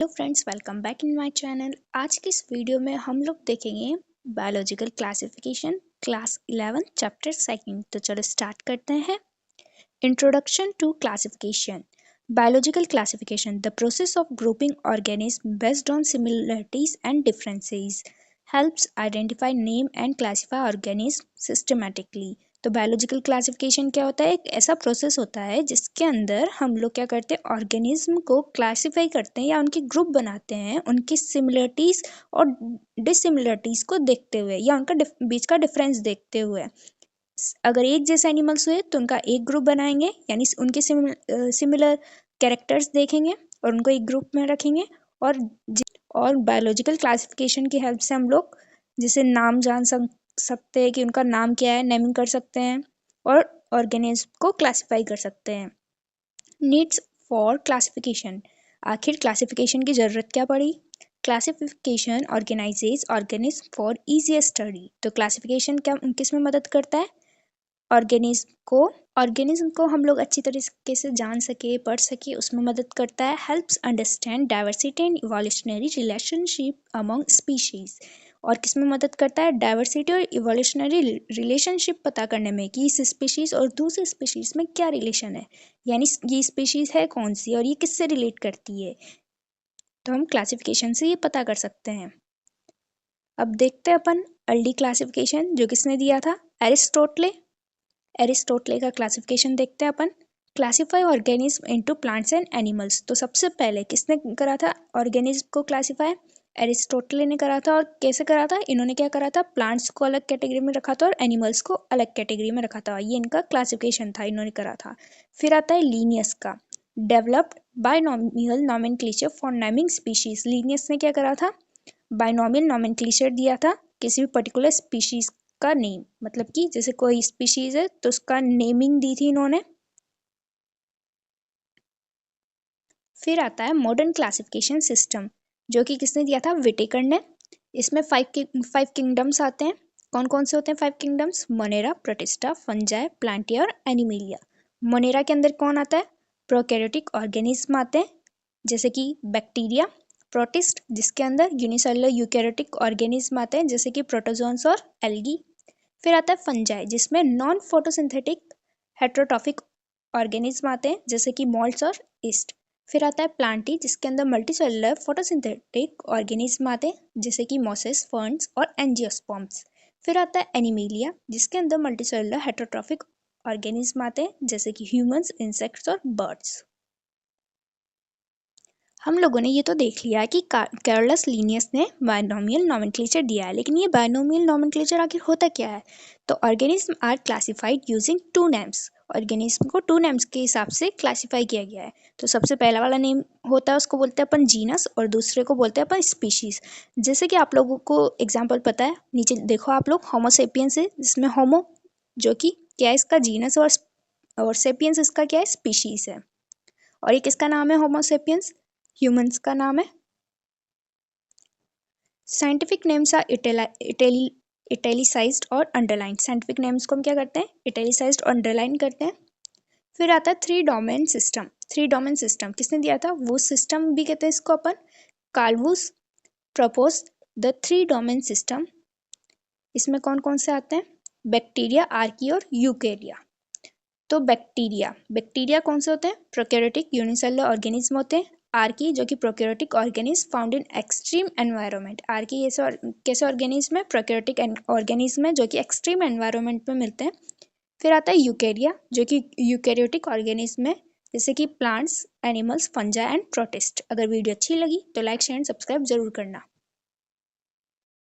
Hello friends, welcome back in my channel. आज की इस वीडियो में हम लोग देखेंगे biological classification class 11 chapter second. तो चलो स्टार्ट करते हैं। Introduction to classification. Biological classification, the process of grouping organisms based on similarities and differences, helps identify, name and classify organisms systematically. तो बायोलॉजिकल क्लासिफिकेशन क्या होता है? एक ऐसा प्रोसेस होता है जिसके अंदर हम लोग क्या करते हैं, ऑर्गेनिज्म को क्लासिफाई करते हैं या उनके ग्रुप बनाते हैं उनकी सिमिलरिटीज और डिसिमिलरिटीज को देखते हुए या उनका बीच का डिफरेंस देखते हुए। अगर एक जैसे एनिमल्स हुए तो उनका एक ग्रुप बनाएंगे, यानी उनके सिमिलर कैरेक्टर्स देखेंगे और उनको एक ग्रुप में रखेंगे। और बायोलॉजिकल क्लासिफिकेशन की हेल्प से हम लोग जैसे नाम जान सकते हैं कि उनका नाम क्या है, नेमिंग कर सकते हैं और ऑर्गेनिज्म को क्लासिफाई कर सकते हैं। Needs for classification. आखिर क्लासिफिकेशन की ज़रूरत क्या पड़ी? Classification organises organism for easier study. तो क्लासिफिकेशन क्या किस में मदद करता है? ऑर्गेनिज्म को हम लोग अच्छी तरीके से जान सके, पढ़ सके, उसमें मदद करता है। Helps understand diversity and evolutionary relationship among species. और किस में मदद करता है? डाइवर्सिटी और इवोल्यूशनरी रिलेशनशिप पता करने में कि इस स्पीशीज और दूसरी स्पीशीज में क्या रिलेशन है, यानी ये स्पीशीज है कौन सी और ये किससे रिलेट करती है। तो हम क्लासिफिकेशन से ये पता कर सकते हैं। अब देखते हैं अपन अर्ली क्लासिफिकेशन, जो किसने दिया था? एरिस्टोटले का क्लासिफिकेशन देखते हैं अपन। Classify organism into plants and animals. तो सबसे पहले किसने करा था ऑर्गेनिज्म को क्लासिफाई? एरिस्टोटले ने करा था। और कैसे करा था? इन्होंने क्या करा था, प्लांट्स को अलग कैटेगरी में रखा था और एनिमल्स को अलग कैटेगरी में रखा था। ये इनका क्लासिफिकेशन था, इन्होंने करा था। फिर आता है लीनियस का, developed binomial nomenclature for naming species. Linnaeus ने क्या करा था, बायनॉमियल नॉमेनक्लेचर दिया था किसी भी पर्टिकुलर स्पीशीज का नेम, मतलब कि जैसे कोई स्पीशीज है तो उसका नेमिंग दी थी इन्होंने। फिर आता है मॉडर्न क्लासिफिकेशन सिस्टम, जो कि किसने दिया था? विटेकर ने। इसमें फाइव किंगडम्स आते हैं। कौन कौन से होते हैं 5 किंगडम्स? मोनेरा, प्रोटिस्टा, फंजाई, प्लांटिया और एनिमेलिया। मोनेरा के अंदर कौन आता है? प्रोकैरियोटिक ऑर्गेनिज्म आते हैं, जैसे कि बैक्टीरिया। प्रोटिस्ट, जिसके अंदर यूनिसेलुलर यूकैरियोटिक ऑर्गेनिज्म आते हैं, जैसे कि प्रोटोजोन्स और एल्गी। फिर आता है फंजाई, जिसमें नॉन फोटोसिंथेटिक हेट्रोट्रॉफिक ऑर्गेनिज्म आते हैं, जैसे कि मॉल्ट्स और ईस्ट। फिर आता है प्लांटी, जिसके अंदर मल्टीसेलुलर फोटोसिंथेटिक ऑर्गेनिज्म आते हैं, जैसे कि मॉसेस, फर्न्स और एंजियोस्पर्म्स। फिर आता है एनिमेलिया, जिसके अंदर मल्टीसेलुलर हेट्रोट्रॉफिक ऑर्गेनिज्म आते हैं, जैसे कि ह्यूमंस, इंसेक्ट्स और बर्ड्स। हम लोगों ने ये तो देख लिया कि कार्लस लीनियस ने बायनॉमियल नॉमेनक्लेचर दिया है, लेकिन ये बायनॉमियल नॉमेनक्लेचर आखिर होता क्या है? तो organism are classified using 2 names. Organism को 2 नेम्स के हिसाब से क्लासिफाई किया गया है। तो सबसे पहला वाला नेम होता है, उसको बोलते हैं अपन जीनस, और दूसरे को बोलते हैं अपन स्पीशीज। जैसे कि आप लोगों को एग्जाम्पल पता है, नीचे देखो आप लोग, होमोसेपियंस है, जिसमें होमो जो कि क्या है इसका जीनस, और सेपियंस इसका क्या है? स्पीशीज है। और ये किसका नाम है? होमोसेपियंस ह्यूमंस का नाम है। साइंटिफिक नेम्स आर इटैलिसाइज्ड और अंडरलाइन। साइंटिफिक नेम्स को हम क्या करते हैं? इटैलिसाइज्ड और अंडरलाइन करते हैं। फिर आता है 3 डोमेन सिस्टम। 3 डोमेन सिस्टम किसने दिया था? वो सिस्टम भी कहते हैं इसको अपन। कार्लवुस प्रपोज द 3 डोमेन सिस्टम। इसमें कौन कौन से आते हैं? बैक्टीरिया, आर्की और यूकेरिया। तो बैक्टीरिया कौन से होते हैं? प्रोकैरियोटिक यूनिसेलुलर ऑर्गेनिज्म होते हैं। आर्की, जो कि prokaryotic organism found in extreme environment. Archie कैसे ऑर्गेनिज्म है? प्रोकैरियोटिक ऑर्गेनिज्म है जो कि एक्सट्रीम एनवायरनमेंट में मिलते हैं। फिर आता है यूकेरिया, जो कि यूकैरियोटिक ऑर्गेनिज्म है, जैसे कि plants, animals, fungi and protist. अगर वीडियो अच्छी लगी तो लाइक, शेयर एंड सब्सक्राइब जरूर करना।